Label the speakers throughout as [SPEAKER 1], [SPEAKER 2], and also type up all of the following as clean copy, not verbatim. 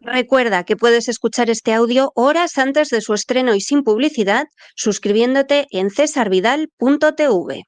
[SPEAKER 1] Recuerda que puedes escuchar este audio horas antes de su estreno y sin publicidad suscribiéndote en cesarvidal.tv.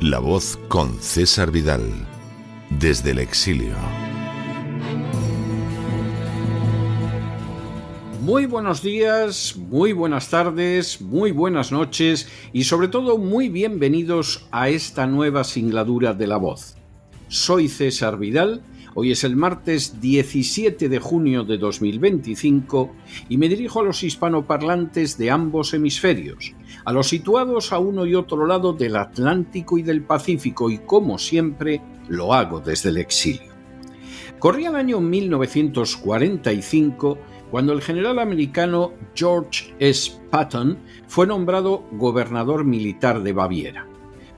[SPEAKER 2] La Voz con César Vidal, desde el exilio.
[SPEAKER 3] Muy buenos días, muy buenas tardes, muy buenas noches y sobre todo muy bienvenidos a esta nueva singladura de La Voz. Soy César Vidal, hoy es el martes 17 de junio de 2025 y me dirijo a los hispanoparlantes de ambos hemisferios, a los situados a uno y otro lado del Atlántico y del Pacífico y como siempre lo hago desde el exilio. Corría el año 1945 cuando el general americano George S. Patton fue nombrado gobernador militar de Baviera.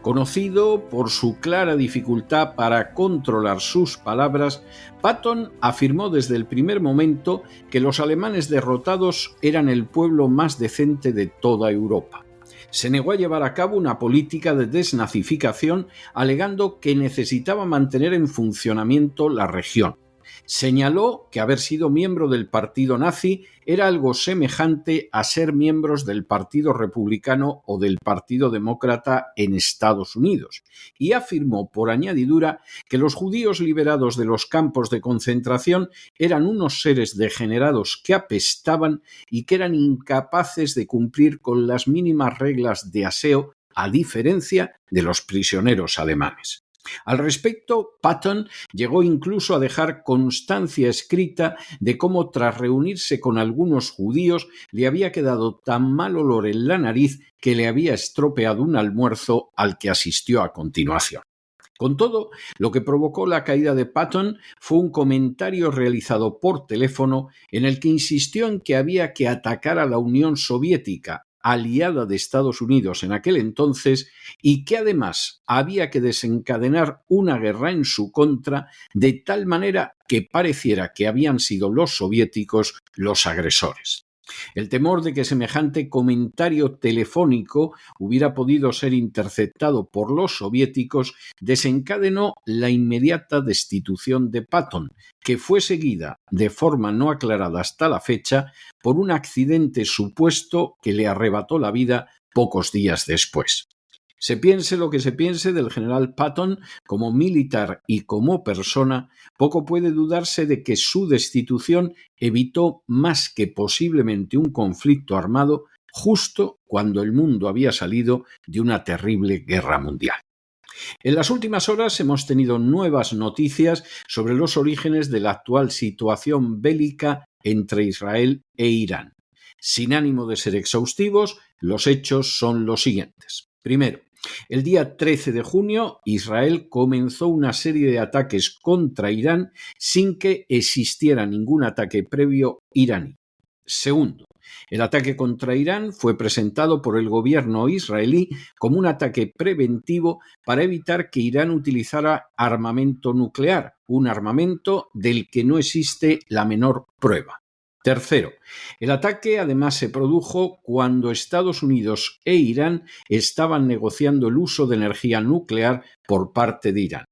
[SPEAKER 3] Conocido por su clara dificultad para controlar sus palabras, Patton afirmó desde el primer momento que los alemanes derrotados eran el pueblo más decente de toda Europa. Se negó a llevar a cabo una política de desnazificación, alegando que necesitaba mantener en funcionamiento la región. Señaló que haber sido miembro del partido nazi era algo semejante a ser miembros del Partido Republicano o del Partido Demócrata en Estados Unidos, y afirmó por añadidura que los judíos liberados de los campos de concentración eran unos seres degenerados que apestaban y que eran incapaces de cumplir con las mínimas reglas de aseo, a diferencia de los prisioneros alemanes. Al respecto, Patton llegó incluso a dejar constancia escrita de cómo tras reunirse con algunos judíos le había quedado tan mal olor en la nariz que le había estropeado un almuerzo al que asistió a continuación. Con todo, lo que provocó la caída de Patton fue un comentario realizado por teléfono en el que insistió en que había que atacar a la Unión Soviética, aliada de Estados Unidos en aquel entonces, y que además había que desencadenar una guerra en su contra de tal manera que pareciera que habían sido los soviéticos los agresores. El temor de que semejante comentario telefónico hubiera podido ser interceptado por los soviéticos desencadenó la inmediata destitución de Patton, que fue seguida, de forma no aclarada hasta la fecha, por un accidente supuesto que le arrebató la vida pocos días después. Se piense lo que se piense del general Patton como militar y como persona, poco puede dudarse de que su destitución evitó más que posiblemente un conflicto armado justo cuando el mundo había salido de una terrible guerra mundial. En las últimas horas hemos tenido nuevas noticias sobre los orígenes de la actual situación bélica entre Israel e Irán. Sin ánimo de ser exhaustivos, los hechos son los siguientes. Primero, el día 13 de junio, Israel comenzó una serie de ataques contra Irán sin que existiera ningún ataque previo iraní. Segundo, el ataque contra Irán fue presentado por el gobierno israelí como un ataque preventivo para evitar que Irán utilizara armamento nuclear, un armamento del que no existe la menor prueba. Tercero, el ataque además se produjo cuando Estados Unidos e Irán estaban negociando el uso de energía nuclear por parte de Irán.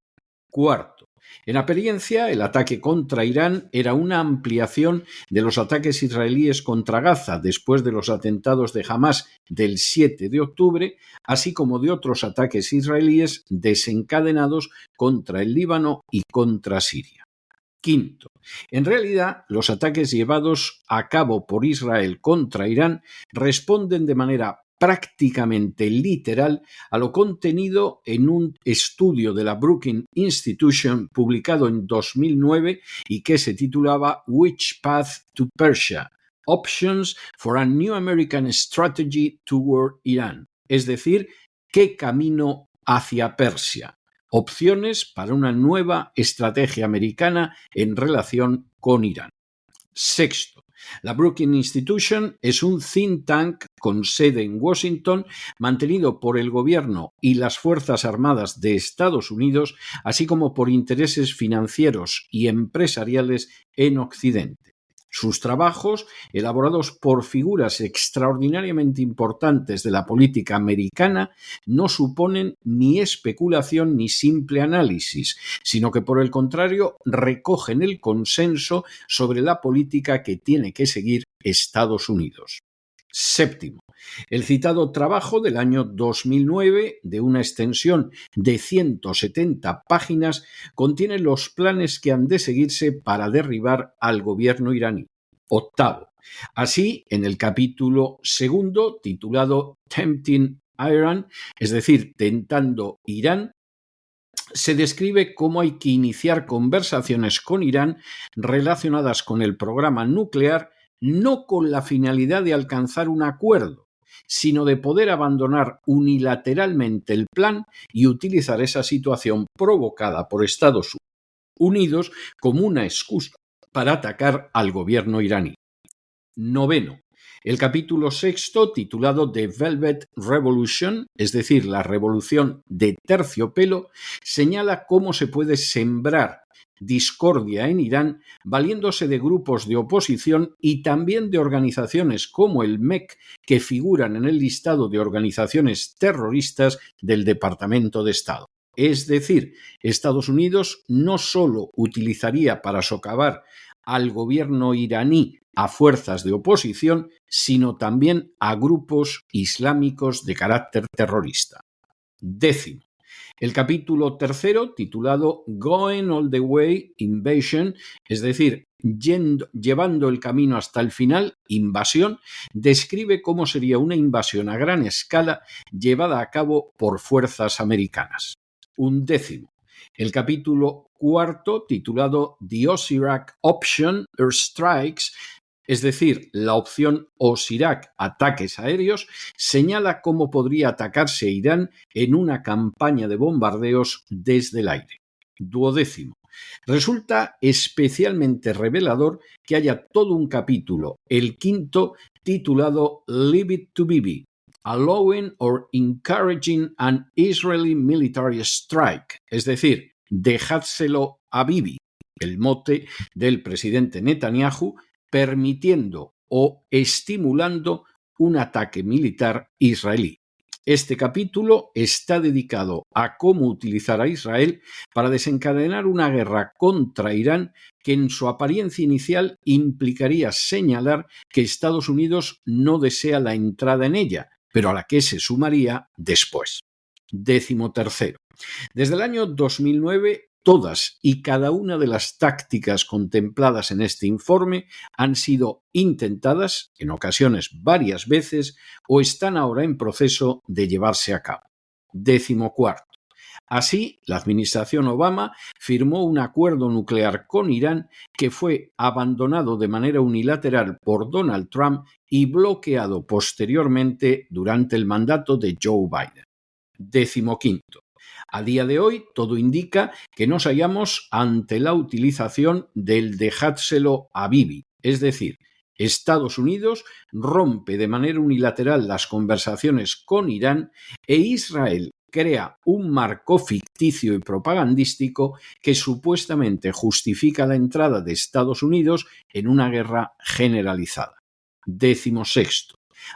[SPEAKER 3] Cuarto, en apariencia, el ataque contra Irán era una ampliación de los ataques israelíes contra Gaza después de los atentados de Hamás del 7 de octubre, así como de otros ataques israelíes desencadenados contra el Líbano y contra Siria. Quinto, en realidad, los ataques llevados a cabo por Israel contra Irán responden de manera prácticamente literal a lo contenido en un estudio de la Brookings Institution publicado en 2009 y que se titulaba Which Path to Persia? Options for a New American Strategy Toward Iran. Es decir, ¿qué camino hacia Persia? opciones para una nueva estrategia americana en relación con Irán. Sexto, la Brookings Institution es un think tank con sede en Washington, mantenido por el gobierno y las Fuerzas Armadas de Estados Unidos, así como por intereses financieros y empresariales en Occidente. Sus trabajos, elaborados por figuras extraordinariamente importantes de la política americana, no suponen ni especulación ni simple análisis, sino que por el contrario recogen el consenso sobre la política que tiene que seguir Estados Unidos. Séptimo, el citado trabajo del año 2009, de una extensión de 170 páginas, contiene los planes que han de seguirse para derribar al gobierno iraní. Octavo, así, en el capítulo segundo, titulado Tempting Iran, es decir, Tentando Irán, se describe cómo hay que iniciar conversaciones con Irán relacionadas con el programa nuclear, no con la finalidad de alcanzar un acuerdo, sino de poder abandonar unilateralmente el plan y utilizar esa situación provocada por Estados Unidos como una excusa para atacar al gobierno iraní. Noveno, el capítulo sexto, titulado The Velvet Revolution, es decir, la revolución de terciopelo, señala cómo se puede sembrar discordia en Irán valiéndose de grupos de oposición y también de organizaciones como el MEK que figuran en el listado de organizaciones terroristas del Departamento de Estado. Es decir, Estados Unidos no solo utilizaría para socavar al gobierno iraní a fuerzas de oposición, sino también a grupos islámicos de carácter terrorista. Décimo, el capítulo tercero, titulado Going All the Way Invasion, es decir, llevando el camino hasta el final, invasión, describe cómo sería una invasión a gran escala llevada a cabo por fuerzas americanas. Undécimo, el capítulo cuarto, titulado The Osirak Option Airstrikes, es decir, la opción Osirak, ataques aéreos, señala cómo podría atacarse Irán en una campaña de bombardeos desde el aire. Duodécimo, resulta especialmente revelador que haya todo un capítulo, el quinto, titulado Leave it to Bibi, Allowing or Encouraging an Israeli Military Strike, es decir, dejádselo a Bibi, el mote del presidente Netanyahu, permitiendo o estimulando un ataque militar israelí. Este capítulo está dedicado a cómo utilizar a Israel para desencadenar una guerra contra Irán que en su apariencia inicial implicaría señalar que Estados Unidos no desea la entrada en ella, pero a la que se sumaría después. 13. Desde el año 2009, todas y cada una de las tácticas contempladas en este informe han sido intentadas, en ocasiones varias veces, o están ahora en proceso de llevarse a cabo. 14. Así, la administración Obama firmó un acuerdo nuclear con Irán que fue abandonado de manera unilateral por Donald Trump y bloqueado posteriormente durante el mandato de Joe Biden. 15. A día de hoy, todo indica que nos hallamos ante la utilización del dejádselo a Bibi, es decir, Estados Unidos rompe de manera unilateral las conversaciones con Irán e Israel crea un marco ficticio y propagandístico que supuestamente justifica la entrada de Estados Unidos en una guerra generalizada. 16.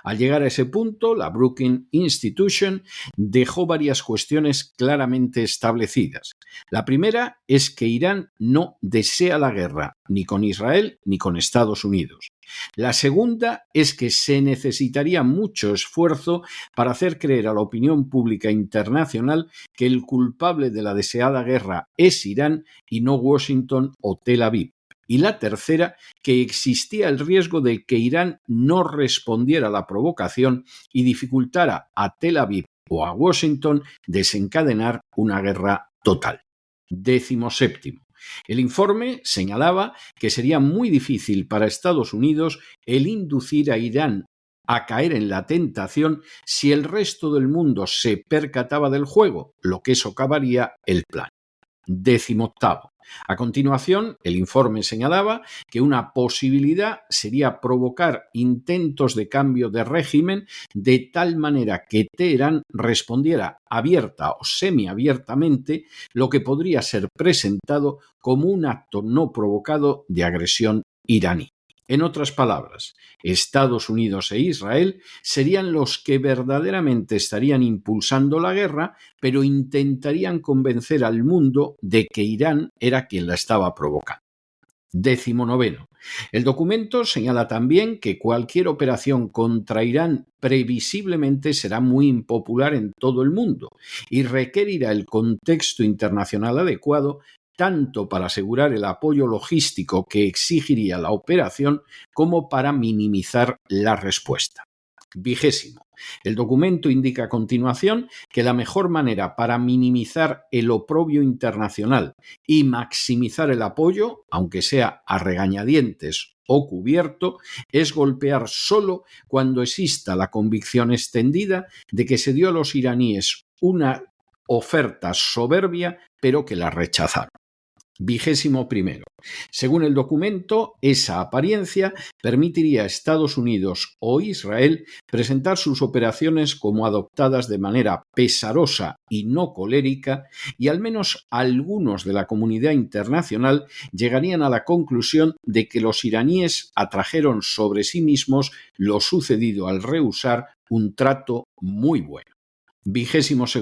[SPEAKER 3] Al llegar a ese punto, la Brookings Institution dejó varias cuestiones claramente establecidas. La primera es que Irán no desea la guerra, ni con Israel ni con Estados Unidos. La segunda es que se necesitaría mucho esfuerzo para hacer creer a la opinión pública internacional que el culpable de la deseada guerra es Irán y no Washington o Tel Aviv. Y la tercera, que existía el riesgo de que Irán no respondiera a la provocación y dificultara a Tel Aviv o a Washington desencadenar una guerra total. 17. El informe señalaba que sería muy difícil para Estados Unidos el inducir a Irán a caer en la tentación si el resto del mundo se percataba del juego, lo que socavaría el plan. 18. A continuación, el informe señalaba que una posibilidad sería provocar intentos de cambio de régimen de tal manera que Teherán respondiera abierta o semiabiertamente, lo que podría ser presentado como un acto no provocado de agresión iraní. En otras palabras, Estados Unidos e Israel serían los que verdaderamente estarían impulsando la guerra, pero intentarían convencer al mundo de que Irán era quien la estaba provocando. 19. El documento señala también que cualquier operación contra Irán previsiblemente será muy impopular en todo el mundo y requerirá el contexto internacional adecuado tanto para asegurar el apoyo logístico que exigiría la operación como para minimizar la respuesta. 20. El documento indica a continuación que la mejor manera para minimizar el oprobio internacional y maximizar el apoyo, aunque sea a regañadientes o cubierto, es golpear solo cuando exista la convicción extendida de que se dio a los iraníes una oferta soberbia, pero que la rechazaron. 21. Según el documento, esa apariencia permitiría a Estados Unidos o Israel presentar sus operaciones como adoptadas de manera pesarosa y no colérica, y al menos algunos de la comunidad internacional llegarían a la conclusión de que los iraníes atrajeron sobre sí mismos lo sucedido al rehusar un trato muy bueno. 22.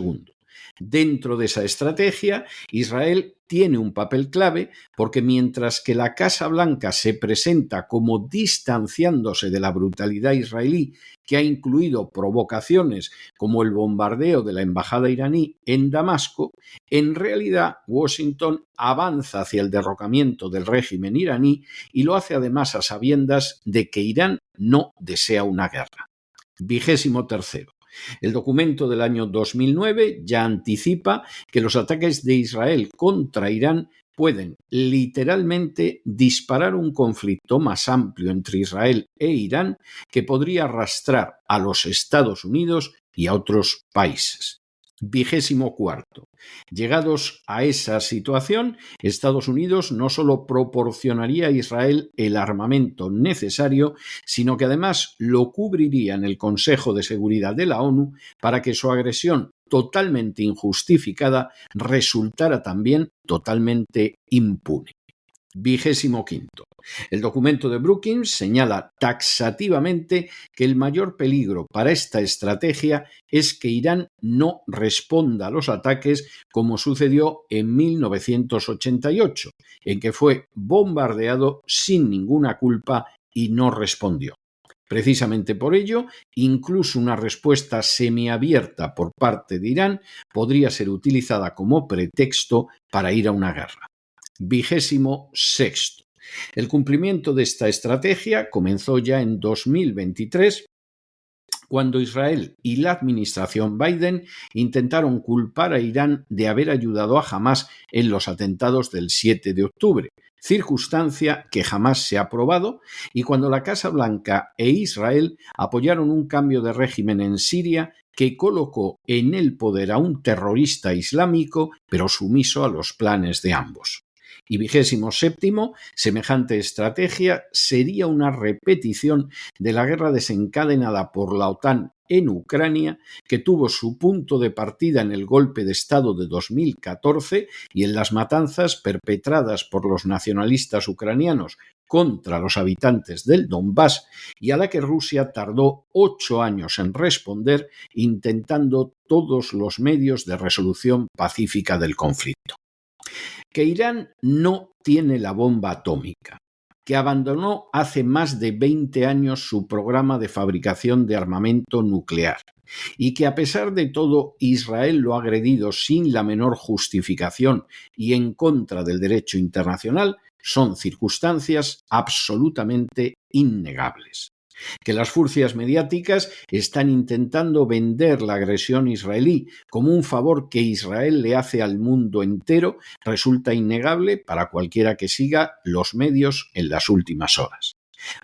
[SPEAKER 3] Dentro de esa estrategia, Israel tiene un papel clave porque mientras que la Casa Blanca se presenta como distanciándose de la brutalidad israelí, que ha incluido provocaciones como el bombardeo de la embajada iraní en Damasco, en realidad Washington avanza hacia el derrocamiento del régimen iraní y lo hace además a sabiendas de que Irán no desea una guerra. 23. El documento del año 2009 ya anticipa que los ataques de Israel contra Irán pueden literalmente disparar un conflicto más amplio entre Israel e Irán que podría arrastrar a los Estados Unidos y a otros países. 24. Llegados a esa situación, Estados Unidos no solo proporcionaría a Israel el armamento necesario, sino que además lo cubriría en el Consejo de Seguridad de la ONU para que su agresión totalmente injustificada resultara también totalmente impune. 25. El documento de Brookings señala taxativamente que el mayor peligro para esta estrategia es que Irán no responda a los ataques como sucedió en 1988, en que fue bombardeado sin ninguna culpa y no respondió. Precisamente por ello, incluso una respuesta semiabierta por parte de Irán podría ser utilizada como pretexto para ir a una guerra. 26. El cumplimiento de esta estrategia comenzó ya en 2023, cuando Israel y la administración Biden intentaron culpar a Irán de haber ayudado a Hamás en los atentados del 7 de octubre, circunstancia que jamás se ha probado, y cuando la Casa Blanca e Israel apoyaron un cambio de régimen en Siria que colocó en el poder a un terrorista islámico, pero sumiso a los planes de ambos. Y 27, semejante estrategia sería una repetición de la guerra desencadenada por la OTAN en Ucrania, que tuvo su punto de partida en el golpe de Estado de 2014 y en las matanzas perpetradas por los nacionalistas ucranianos contra los habitantes del Donbass, y a la que Rusia tardó 8 años en responder, intentando todos los medios de resolución pacífica del conflicto. Que Irán no tiene la bomba atómica, que abandonó hace más de 20 años su programa de fabricación de armamento nuclear y que a pesar de todo Israel lo ha agredido sin la menor justificación y en contra del derecho internacional, son circunstancias absolutamente innegables. Que las furcias mediáticas están intentando vender la agresión israelí como un favor que Israel le hace al mundo entero resulta innegable para cualquiera que siga los medios en las últimas horas.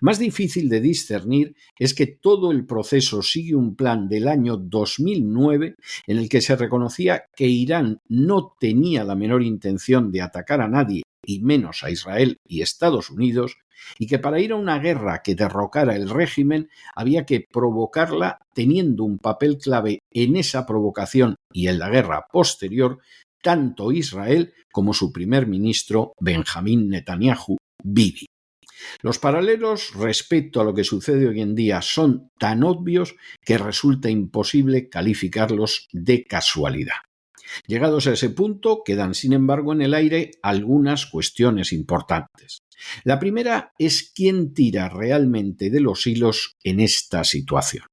[SPEAKER 3] Más difícil de discernir es que todo el proceso sigue un plan del año 2009 en el que se reconocía que Irán no tenía la menor intención de atacar a nadie, y menos a Israel y Estados Unidos, y que para ir a una guerra que derrocara el régimen había que provocarla teniendo un papel clave en esa provocación y en la guerra posterior tanto Israel como su primer ministro Benjamín Netanyahu, Bibi. Los paralelos respecto a lo que sucede hoy en día son tan obvios que resulta imposible calificarlos de casualidad. Llegados a ese punto, quedan sin embargo en el aire algunas cuestiones importantes. La primera es quién tira realmente de los hilos en esta situación.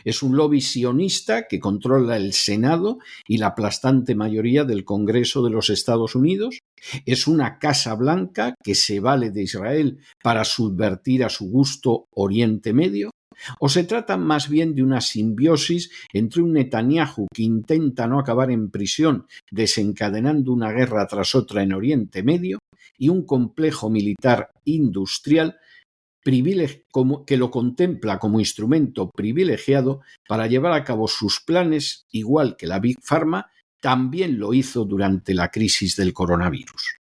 [SPEAKER 3] Es un lobby sionista que controla el Senado y la aplastante mayoría del Congreso de los Estados Unidos. Es una Casa Blanca que se vale de Israel para subvertir a su gusto Oriente Medio. ¿O se trata más bien de una simbiosis entre un Netanyahu que intenta no acabar en prisión desencadenando una guerra tras otra en Oriente Medio y un complejo militar industrial que lo contempla como instrumento privilegiado para llevar a cabo sus planes, igual que la Big Pharma también lo hizo durante la crisis del coronavirus?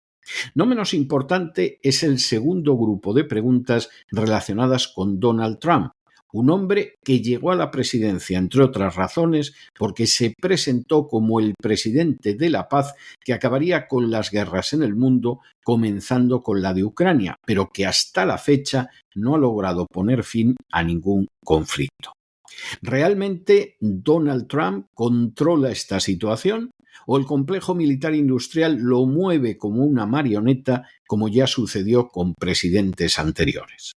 [SPEAKER 3] No menos importante es el segundo grupo de preguntas relacionadas con Donald Trump, un hombre que llegó a la presidencia, entre otras razones, porque se presentó como el presidente de la paz que acabaría con las guerras en el mundo, comenzando con la de Ucrania, pero que hasta la fecha no ha logrado poner fin a ningún conflicto. ¿Realmente Donald Trump controla esta situación? ¿O el complejo militar industrial lo mueve como una marioneta, como ya sucedió con presidentes anteriores?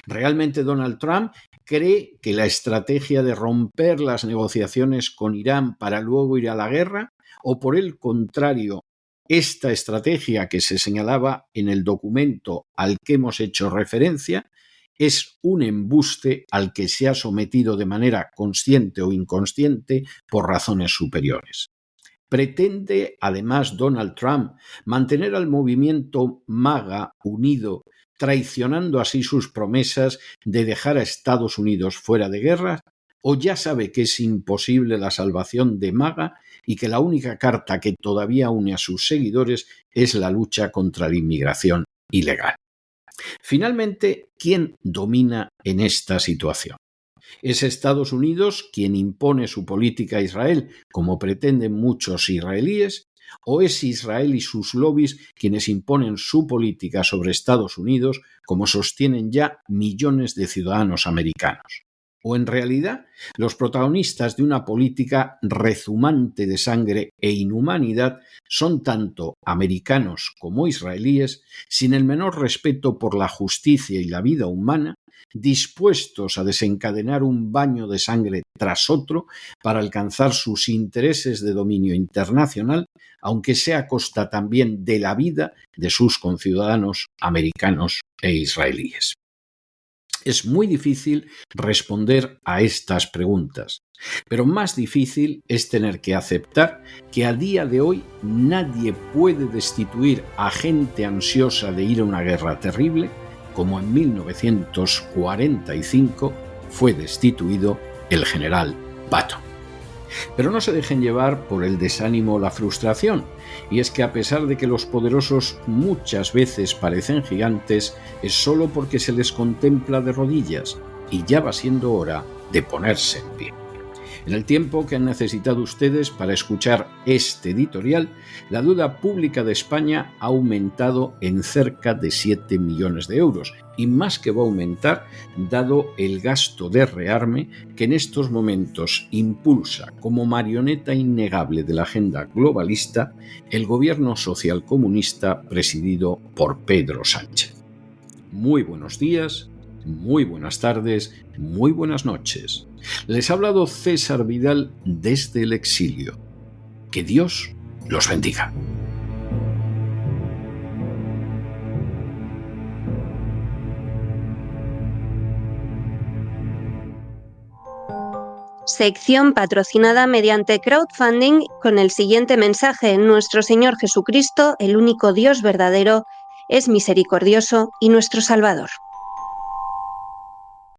[SPEAKER 3] ¿Realmente Donald Trump cree que la estrategia de romper las negociaciones con Irán para luego ir a la guerra? ¿O por el contrario, esta estrategia que se señalaba en el documento al que hemos hecho referencia es un embuste al que se ha sometido de manera consciente o inconsciente por razones superiores? ¿Pretende, además, Donald Trump mantener al movimiento MAGA unido, traicionando así sus promesas de dejar a Estados Unidos fuera de guerra? ¿O ya sabe que es imposible la salvación de MAGA y que la única carta que todavía une a sus seguidores es la lucha contra la inmigración ilegal? Finalmente, ¿quién domina en esta situación? ¿Es Estados Unidos quien impone su política a Israel, como pretenden muchos israelíes? ¿O es Israel y sus lobbies quienes imponen su política sobre Estados Unidos, como sostienen ya millones de ciudadanos americanos? ¿O en realidad los protagonistas de una política rezumante de sangre e inhumanidad son tanto americanos como israelíes, sin el menor respeto por la justicia y la vida humana, dispuestos a desencadenar un baño de sangre tras otro para alcanzar sus intereses de dominio internacional, aunque sea a costa también de la vida de sus conciudadanos americanos e israelíes? Es muy difícil responder a estas preguntas, pero más difícil es tener que aceptar que a día de hoy nadie puede destituir a gente ansiosa de ir a una guerra terrible, como en 1945 fue destituido el general Patton. Pero no se dejen llevar por el desánimo o la frustración, y es que a pesar de que los poderosos muchas veces parecen gigantes, es solo porque se les contempla de rodillas, y ya va siendo hora de ponerse en pie. En el tiempo que han necesitado ustedes para escuchar este editorial, la deuda pública de España ha aumentado en cerca de 7 millones de euros, y más que va a aumentar dado el gasto de rearme que en estos momentos impulsa como marioneta innegable de la agenda globalista el gobierno socialcomunista presidido por Pedro Sánchez. Muy buenos días, muy buenas tardes, muy buenas noches. Les ha hablado César Vidal desde el exilio. Que Dios los bendiga.
[SPEAKER 1] Sección patrocinada mediante crowdfunding con el siguiente mensaje: Nuestro Señor Jesucristo, el único Dios verdadero, es misericordioso y nuestro Salvador.